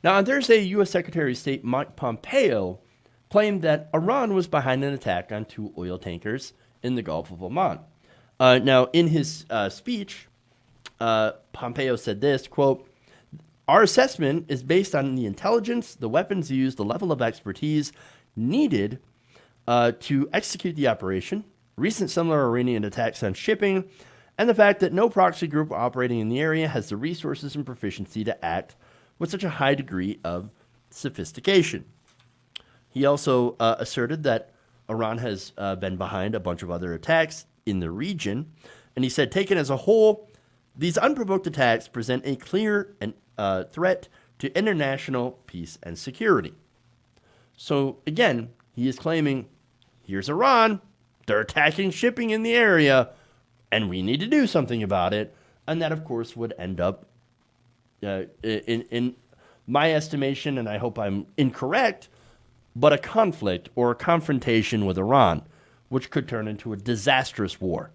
Now, on Thursday, U.S. Secretary of State Mike Pompeo claimed that Iran was behind an attack on two oil tankers in the Gulf of Oman. Now, in his speech, Pompeo said this, quote, "Our assessment is based on the intelligence, the weapons used, the level of expertise needed to execute the operation, recent similar Iranian attacks on shipping, and the fact that no proxy group operating in the area has the resources and proficiency to act with such a high degree of sophistication." He also asserted that Iran has been behind a bunch of other attacks in the region. And he said, taken as a whole, these unprovoked attacks present a clear threat to international peace and security. So, again, he is claiming, here's Iran, they're attacking shipping in the area, and we need to do something about it. And that, of course, would end up, in my estimation, and I hope I'm incorrect, but a conflict or a confrontation with Iran, which could turn into a disastrous war.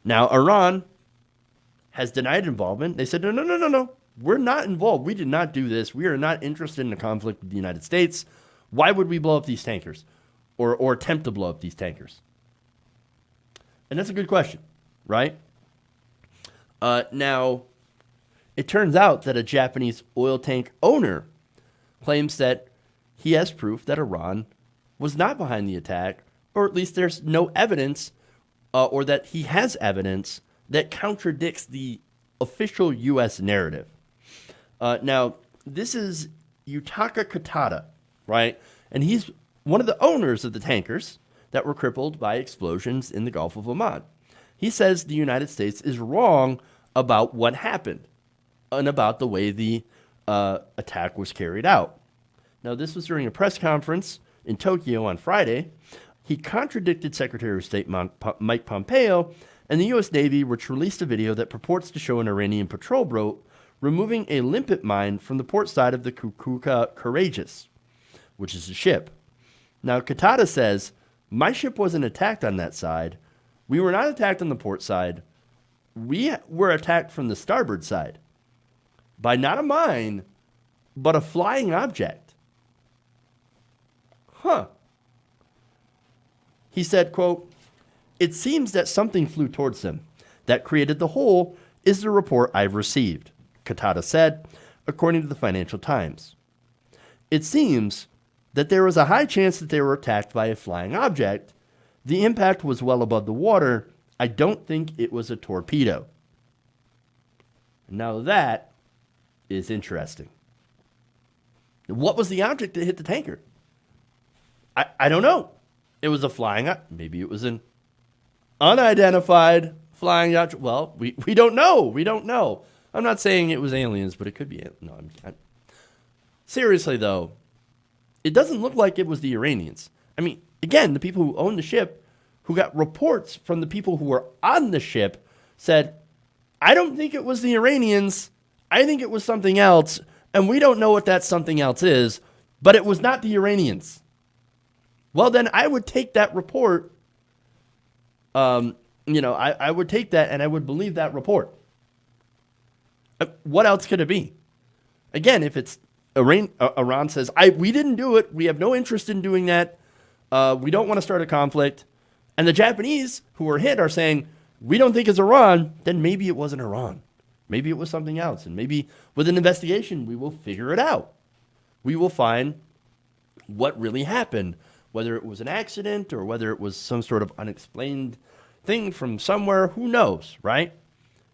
Now, Iran has denied involvement. They said, no. We're not involved. We did not do this. We are not interested in a conflict with the United States. Why would we blow up these tankers or attempt to blow up these tankers? And that's a good question, right? Now, it turns out that a Japanese oil tank owner claims that he has proof that Iran was not behind the attack, or at least there's no evidence, or that he has evidence that contradicts the official U.S. narrative. Now, this is Yutaka Katada, right? And he's one of the owners of the tankers that were crippled by explosions in the Gulf of Oman. He says the United States is wrong about what happened and about the way the attack was carried out. Now, this was during a press conference in Tokyo on Friday. He contradicted Secretary of State Mike Pompeo and the U.S. Navy, which released a video that purports to show an Iranian patrol boat removing a limpet mine from the port side of the Kukuka Courageous, which is a ship. Now, Katada says, my ship wasn't attacked on that side. We were not attacked on the port side. We were attacked from the starboard side by not a mine, but a flying object. Huh. He said, quote, "It seems that something flew towards them. That created the hole is the report I've received," Katada said, according to the Financial Times. "It seems that there was a high chance that they were attacked by a flying object. The impact was well above the water. I don't think it was a torpedo." Now that is interesting. What was the object that hit the tanker? I don't know. It was a flying object. Maybe it was an unidentified flying object. Well, we don't know. We don't know. I'm not saying it was aliens, but it could be. No, seriously, though, it doesn't look like it was the Iranians. I mean, again, the people who owned the ship, who got reports from the people who were on the ship, said, I don't think it was the Iranians. I think it was something else, and we don't know what that something else is, but it was not the Iranians. Well, then I would take that report. I would take that and I would believe that report. What else could it be? Again, if it's Iran says, we didn't do it. We have no interest in doing that. We don't want to start a conflict. And the Japanese who were hit are saying, we don't think it's Iran. Then maybe it wasn't Iran. Maybe it was something else. And maybe with an investigation, we will figure it out. We will find what really happened. Whether it was an accident or whether it was some sort of unexplained thing from somewhere, who knows, right?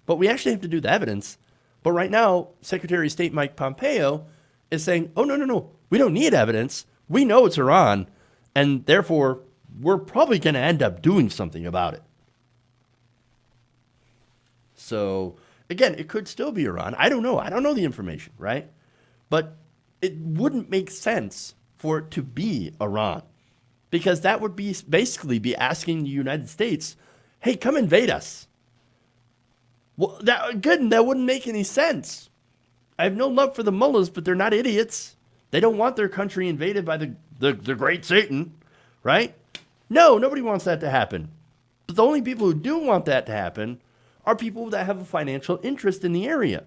But we actually have to do the evidence. But right now, Secretary of State Mike Pompeo is saying, oh, no, we don't need evidence. We know it's Iran, and therefore, we're probably going to end up doing something about it. So, again, it could still be Iran. I don't know. I don't know the information, right? But it wouldn't make sense for it to be Iran. Because that would be basically be asking the United States, hey, come invade us. Well, that wouldn't make any sense. I have no love for the mullahs, but they're not idiots. They don't want their country invaded by the great Satan, right? No, nobody wants that to happen. But the only people who do want that to happen are people that have a financial interest in the area.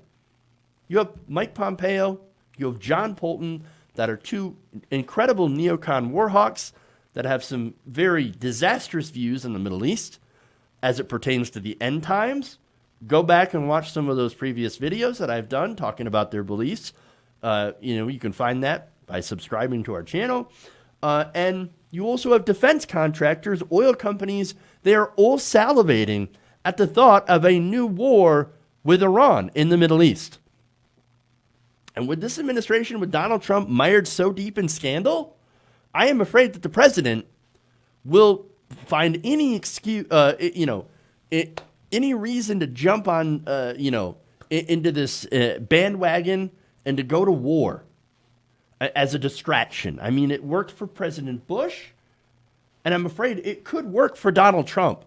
You have Mike Pompeo, You have John Bolton, that are two incredible neocon war hawks that have some very disastrous views in the Middle East as it pertains to the end times. Go back and watch some of those previous videos that I've done talking about their beliefs. You can find that by subscribing to our channel. And you also have defense contractors, oil companies. They are all salivating at the thought of a new war with Iran in the Middle East. And with this administration, with Donald Trump mired so deep in scandal, I am afraid that the president will find any excuse, any reason to jump on, into this bandwagon and to go to war as a distraction. I mean, it worked for President Bush, and I'm afraid it could work for Donald Trump.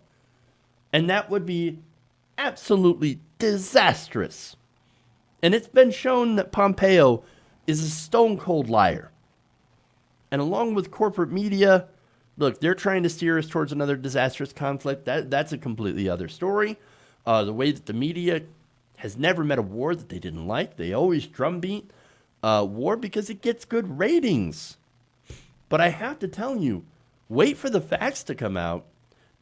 And that would be absolutely disastrous. And it's been shown that Pompeo is a stone cold liar. And along with corporate media, look, they're trying to steer us towards another disastrous conflict. That's a completely other story. The way that the media has never met a war that they didn't like. They always drumbeat war because it gets good ratings. But I have to tell you, wait for the facts to come out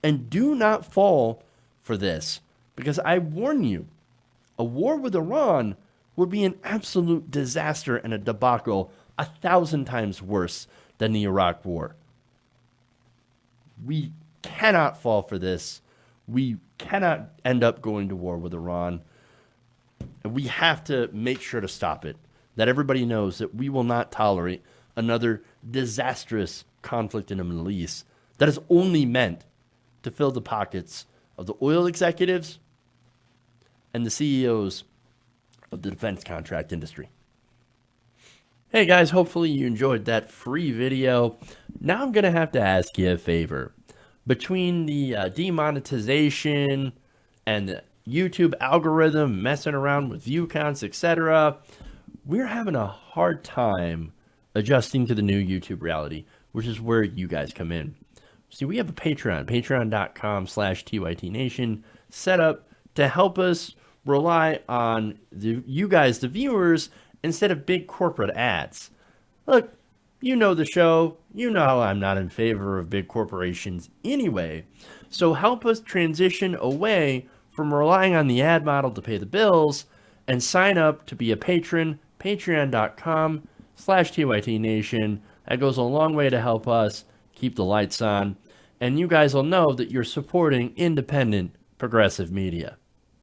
and do not fall for this. Because I warn you, a war with Iran would be an absolute disaster and a debacle 1,000 times worse than the Iraq War. We cannot fall for this. We cannot end up going to war with Iran. And we have to make sure to stop it. That everybody knows that we will not tolerate another disastrous conflict in the Middle East that is only meant to fill the pockets of the oil executives and the CEOs of the defense contract industry. Hey guys, hopefully you enjoyed that free video. Now I'm going to have to ask you a favor. Between the demonetization and the YouTube algorithm messing around with view counts, etc., we're having a hard time adjusting to the new YouTube reality, which is where you guys come in. See, we have a Patreon, patreon.com/TYTNation, set up to help us rely on you guys, the viewers, instead of big corporate ads. Look, you know the show. You know how I'm not in favor of big corporations anyway. So help us transition away from relying on the ad model to pay the bills and sign up to be a patron, patreon.com/TYTNation. That goes a long way to help us keep the lights on. And you guys will know that you're supporting independent, progressive media.